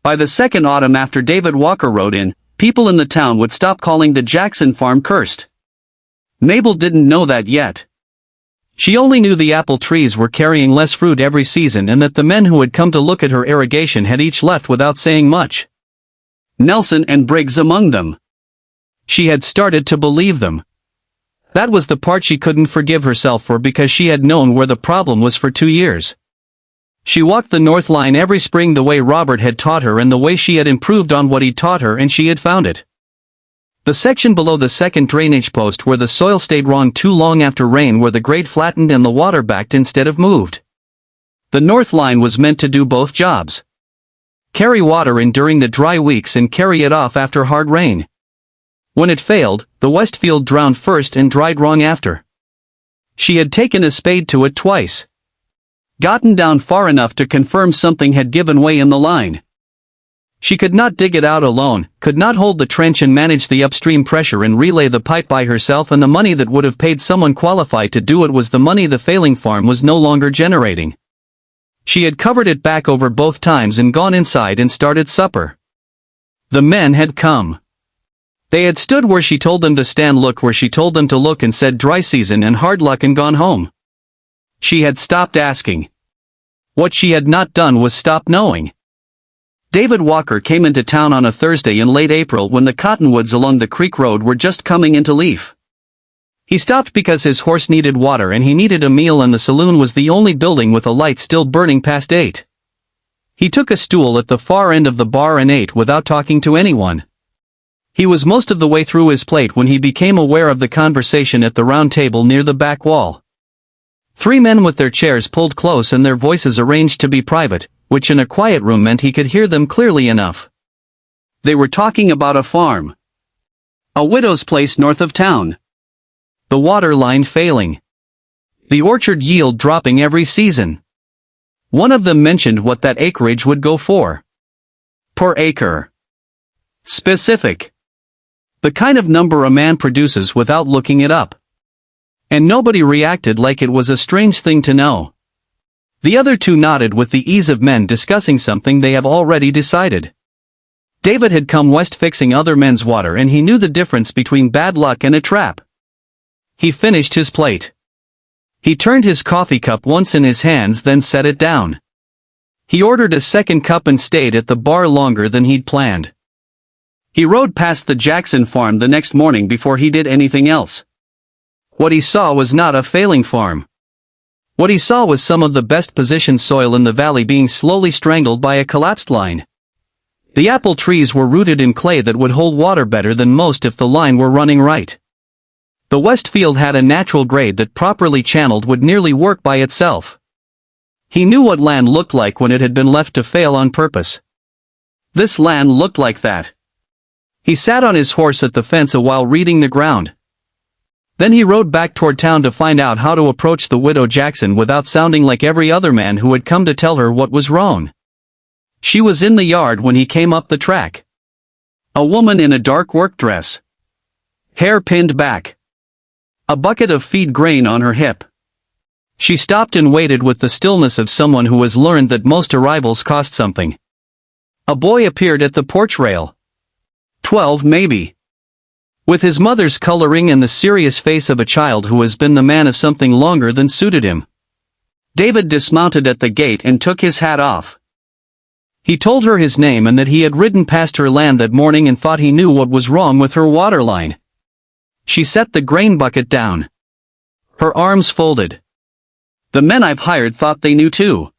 By the second autumn after David Walker rode in, people in the town would stop calling the Jackson farm cursed. Mabel didn't know that yet. She only knew the apple trees were carrying less fruit every season and that the men who had come to look at her irrigation had each left without saying much. Nelson and Briggs among them. She had started to believe them. That was the part she couldn't forgive herself for because she had known where the problem was for 2 years. She walked the North Line every spring the way Robert had taught her and the way she had improved on what he'd taught her, and she had found it. The section below the second drainage post where the soil stayed wrong too long after rain, where the grade flattened and the water backed instead of moved. The North Line was meant to do both jobs. Carry water in during the dry weeks and carry it off after hard rain. When it failed, the west field drowned first and dried wrong after. She had taken a spade to it twice. Gotten down far enough to confirm something had given way in the line. She could not dig it out alone, could not hold the trench and manage the upstream pressure and relay the pipe by herself, and the money that would have paid someone qualified to do it was the money the failing farm was no longer generating. She had covered it back over both times and gone inside and started supper. The men had come. They had stood where she told them to stand, looked where she told them to look, and said dry season and hard luck and gone home. She had stopped asking. What she had not done was stop knowing. David Walker came into town on a Thursday in late April when the cottonwoods along the creek road were just coming into leaf. He stopped because his horse needed water and he needed a meal, and the saloon was the only building with a light still burning past 8. He took a stool at the far end of the bar and ate without talking to anyone. He was most of the way through his plate when he became aware of the conversation at the round table near the back wall. 3 men with their chairs pulled close and their voices arranged to be private, which in a quiet room meant he could hear them clearly enough. They were talking about a farm. A widow's place north of town. The water line failing. The orchard yield dropping every season. One of them mentioned what that acreage would go for. Per acre. Specific. The kind of number a man produces without looking it up. And nobody reacted like it was a strange thing to know. The other 2 nodded with the ease of men discussing something they have already decided. David had come west fixing other men's water and he knew the difference between bad luck and a trap. He finished his plate. He turned his coffee cup once in his hands, then set it down. He ordered a second cup and stayed at the bar longer than he'd planned. He rode past the Jackson farm the next morning before he did anything else. What he saw was not a failing farm. What he saw was some of the best positioned soil in the valley being slowly strangled by a collapsed line. The apple trees were rooted in clay that would hold water better than most if the line were running right. The west field had a natural grade that properly channeled would nearly work by itself. He knew what land looked like when it had been left to fail on purpose. This land looked like that. He sat on his horse at the fence a while reading the ground. Then he rode back toward town to find out how to approach the widow Jackson without sounding like every other man who had come to tell her what was wrong. She was in the yard when he came up the track. A woman in a dark work dress. Hair pinned back. A bucket of feed grain on her hip. She stopped and waited with the stillness of someone who has learned that most arrivals cost something. A boy appeared at the porch rail. 12 maybe. With his mother's coloring and the serious face of a child who has been the man of something longer than suited him. David dismounted at the gate and took his hat off. He told her his name and that he had ridden past her land that morning and thought he knew what was wrong with her water line. She set the grain bucket down. Her arms folded. The men I've hired thought they knew too.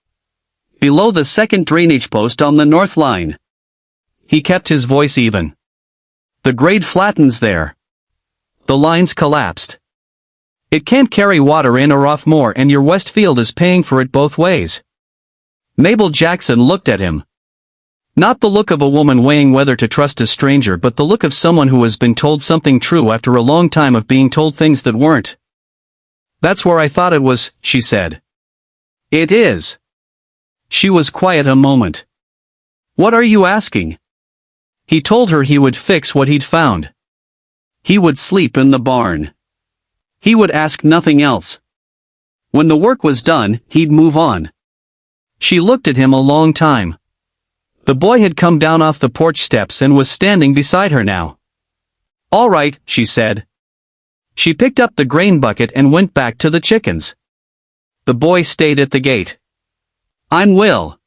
Below the second drainage post on the North Line. He kept his voice even. The grade flattens there. The line's collapsed. It can't carry water in or off more, and your west field is paying for it both ways. Mabel Jackson looked at him. Not the look of a woman weighing whether to trust a stranger, but the look of someone who has been told something true after a long time of being told things that weren't. That's where I thought it was, she said. It is. She was quiet a moment. What are you asking? He told her he would fix what he'd found. He would sleep in the barn. He would ask nothing else. When the work was done, he'd move on. She looked at him a long time. The boy had come down off the porch steps and was standing beside her now. "All right," she said. She picked up the grain bucket and went back to the chickens. The boy stayed at the gate. "I'm Will."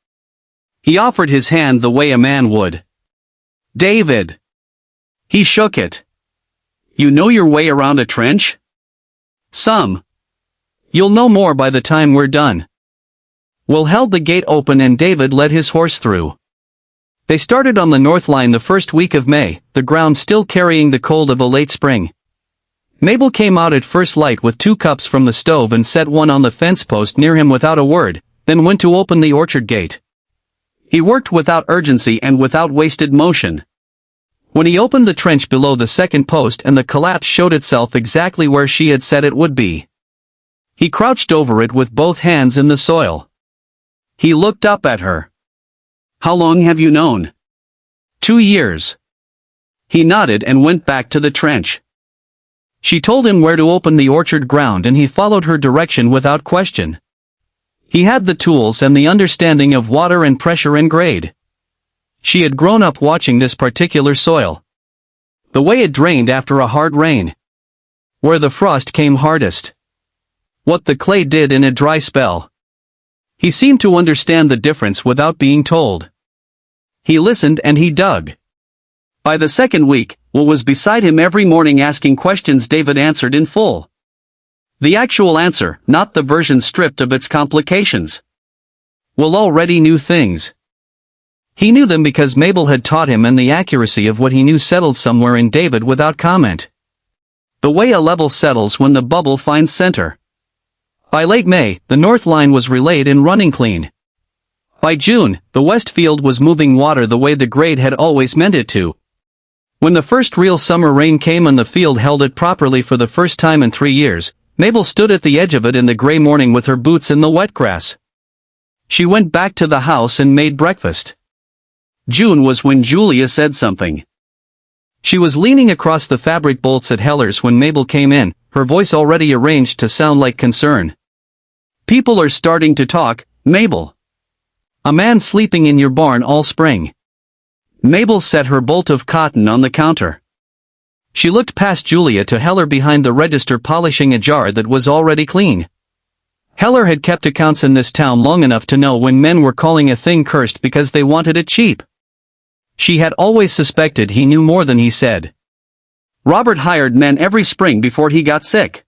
He offered his hand the way a man would. "David." He shook it. "You know your way around a trench?" "Some. You'll know more by the time we're done." Will held the gate open and David led his horse through. They started on the north line the first week of May, the ground still carrying the cold of a late spring. Mabel came out at first light with 2 cups from the stove and set one on the fence post near him without a word, then went to open the orchard gate. He worked without urgency and without wasted motion. When he opened the trench below the second post and the collapse showed itself exactly where she had said it would be. He crouched over it with both hands in the soil. He looked up at her. "How long have you known?" "2 years." He nodded and went back to the trench. She told him where to open the orchard ground and he followed her direction without question. He had the tools and the understanding of water and pressure and grade. She had grown up watching this particular soil. The way it drained after a hard rain. Where the frost came hardest. What the clay did in a dry spell. He seemed to understand the difference without being told. He listened and he dug. By the second week, Will was beside him every morning asking questions David answered in full. The actual answer, not the version stripped of its complications. Will already knew things. He knew them because Mabel had taught him, and the accuracy of what he knew settled somewhere in David without comment. The way a level settles when the bubble finds center. By late May, the north line was relayed and running clean. By June, the west field was moving water the way the grade had always meant it to. When the first real summer rain came and the field held it properly for the first time in 3 years, Mabel stood at the edge of it in the gray morning with her boots in the wet grass. She went back to the house and made breakfast. June was when Julia said something. She was leaning across the fabric bolts at Heller's when Mabel came in, her voice already arranged to sound like concern. "People are starting to talk, Mabel. A man sleeping in your barn all spring." Mabel set her bolt of cotton on the counter. She looked past Julia to Heller behind the register polishing a jar that was already clean. Heller had kept accounts in this town long enough to know when men were calling a thing cursed because they wanted it cheap. She had always suspected he knew more than he said. Robert hired men every spring before he got sick.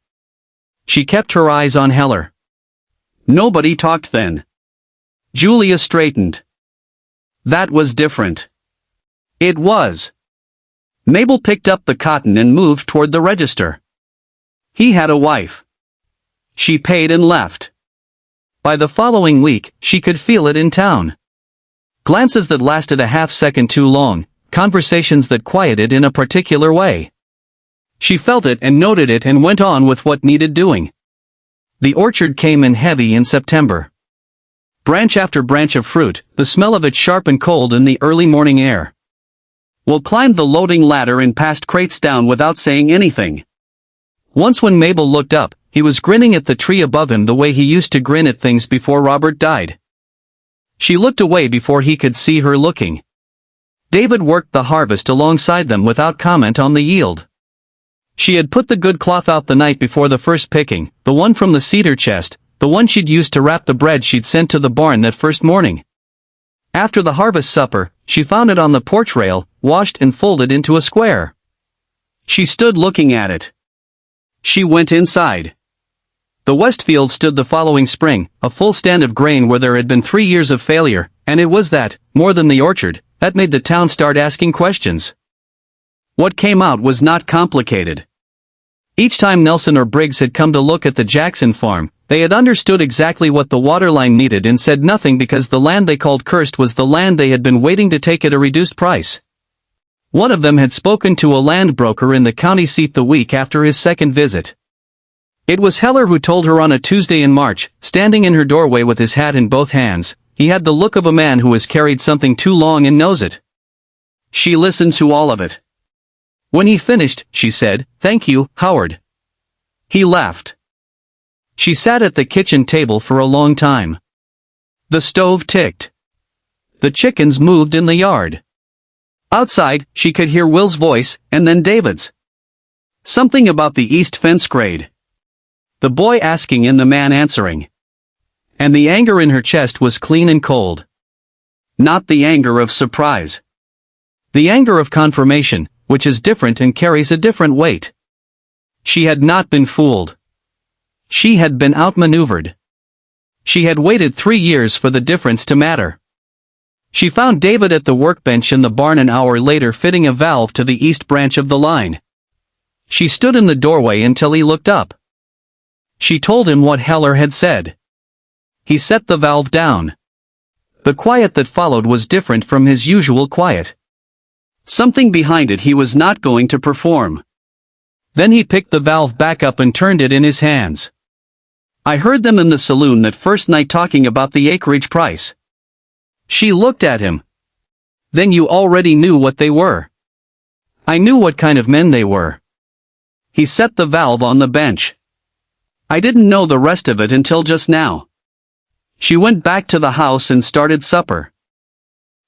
She kept her eyes on Heller. Nobody talked then. Julia straightened. That was different. It was. Mabel picked up the cotton and moved toward the register. He had a wife. She paid and left. By the following week, she could feel it in town. Glances that lasted a half-second too long, conversations that quieted in a particular way. She felt it and noted it and went on with what needed doing. The orchard came in heavy in September. Branch after branch of fruit, the smell of it sharp and cold in the early morning air. Will climbed the loading ladder and passed crates down without saying anything. Once when Mabel looked up, he was grinning at the tree above him the way he used to grin at things before Robert died. She looked away before he could see her looking. David worked the harvest alongside them without comment on the yield. She had put the good cloth out the night before the first picking, the one from the cedar chest, the one she'd used to wrap the bread she'd sent to the barn that first morning. After the harvest supper, she found it on the porch rail, washed and folded into a square. She stood looking at it. She went inside. The Westfield stood the following spring, a full stand of grain where there had been 3 years of failure, and it was that, more than the orchard, that made the town start asking questions. What came out was not complicated. Each time Nelson or Briggs had come to look at the Jackson farm, they had understood exactly what the waterline needed and said nothing because the land they called cursed was the land they had been waiting to take at a reduced price. One of them had spoken to a land broker in the county seat the week after his second visit. It was Heller who told her on a Tuesday in March, standing in her doorway with his hat in both hands, he had the look of a man who has carried something too long and knows it. She listened to all of it. When he finished, she said, "Thank you, Howard." He left. She sat at the kitchen table for a long time. The stove ticked. The chickens moved in the yard. Outside, she could hear Will's voice, and then David's. Something about the east fence grade. The boy asking and the man answering. And the anger in her chest was clean and cold. Not the anger of surprise. The anger of confirmation, which is different and carries a different weight. She had not been fooled. She had been outmaneuvered. She had waited 3 years for the difference to matter. She found David at the workbench in the barn an hour later fitting a valve to the east branch of the line. She stood in the doorway until he looked up. She told him what Heller had said. He set the valve down. The quiet that followed was different from his usual quiet. Something behind it he was not going to perform. Then he picked the valve back up and turned it in his hands. I heard them in the saloon that first night talking about the acreage price. She looked at him. Then you already knew what they were. I knew what kind of men they were. He set the valve on the bench. I didn't know the rest of it until just now. She went back to the house and started supper.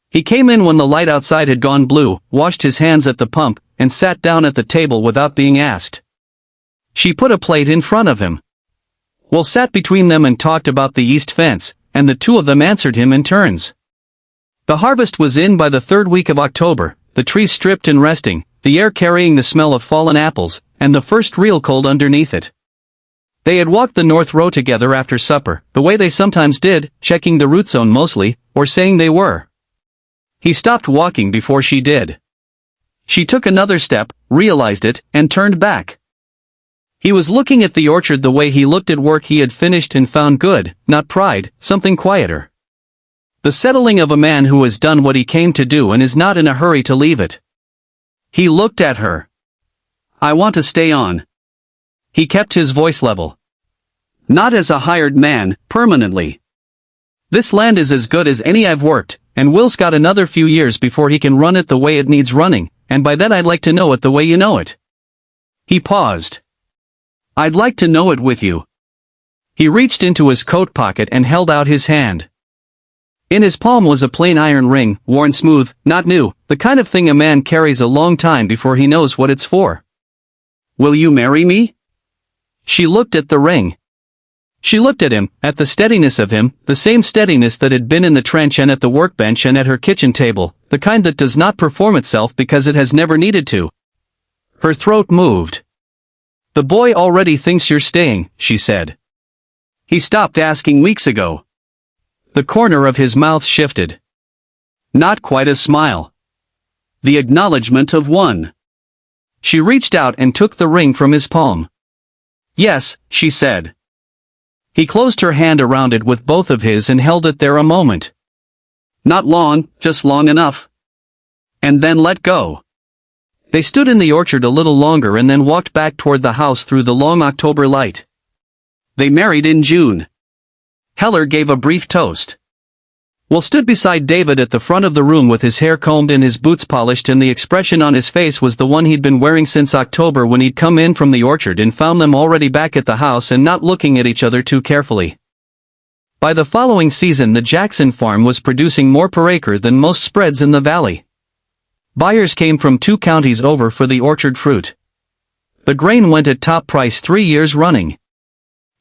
He came in when the light outside had gone blue, washed his hands at the pump, and sat down at the table without being asked. She put a plate in front of him. Will sat between them and talked about the east fence, and the two of them answered him in turns. The harvest was in by the 3rd week of October, the trees stripped and resting, the air carrying the smell of fallen apples, and the first real cold underneath it. They had walked the north row together after supper, the way they sometimes did, checking the root zone mostly, or saying they were. He stopped walking before she did. She took another step, realized it, and turned back. He was looking at the orchard the way he looked at work he had finished and found good, not pride, something quieter. The settling of a man who has done what he came to do and is not in a hurry to leave it. He looked at her. I want to stay on. He kept his voice level. Not as a hired man, permanently. This land is as good as any I've worked, and Will's got another few years before he can run it the way it needs running, and by then I'd like to know it the way you know it. He paused. I'd like to know it with you. He reached into his coat pocket and held out his hand. In his palm was a plain iron ring, worn smooth, not new, the kind of thing a man carries a long time before he knows what it's for. Will you marry me? She looked at the ring. She looked at him, at the steadiness of him, the same steadiness that had been in the trench and at the workbench and at her kitchen table, the kind that does not perform itself because it has never needed to. Her throat moved. The boy already thinks you're staying, she said. He stopped asking weeks ago. The corner of his mouth shifted. Not quite a smile. The acknowledgement of one. She reached out and took the ring from his palm. Yes, she said. He closed her hand around it with both of his and held it there a moment. Not long, just long enough. And then let go. They stood in the orchard a little longer and then walked back toward the house through the long October light. They married in June. Heller gave a brief toast. Will stood beside David at the front of the room with his hair combed and his boots polished, and the expression on his face was the one he'd been wearing since October when he'd come in from the orchard and found them already back at the house and not looking at each other too carefully. By the following season the Jackson farm was producing more per acre than most spreads in the valley. Buyers came from 2 counties over for the orchard fruit. The grain went at top price 3 years running.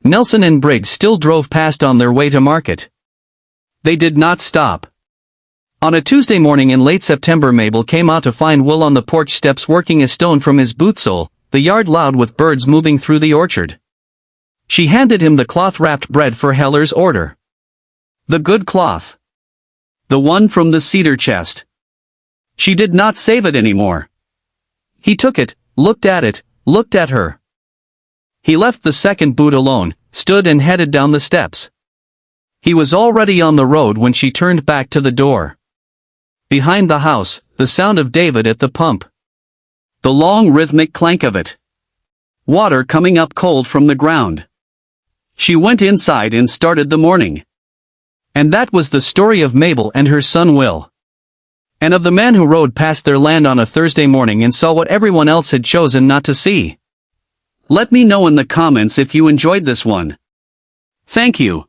Nelson and Briggs still drove past on their way to market. They did not stop. On a Tuesday morning in late September, Mabel came out to find Will on the porch steps working a stone from his boot sole, the yard loud with birds moving through the orchard. She handed him the cloth-wrapped bread for Heller's order. The good cloth. The one from the cedar chest. She did not save it anymore. He took it, looked at her. He left the second boot alone, stood and headed down the steps. He was already on the road when she turned back to the door. Behind the house, the sound of David at the pump. The long rhythmic clank of it. Water coming up cold from the ground. She went inside and started the morning. And that was the story of Mabel and her son Will. And of the man who rode past their land on a Thursday morning and saw what everyone else had chosen not to see. Let me know in the comments if you enjoyed this one. Thank you.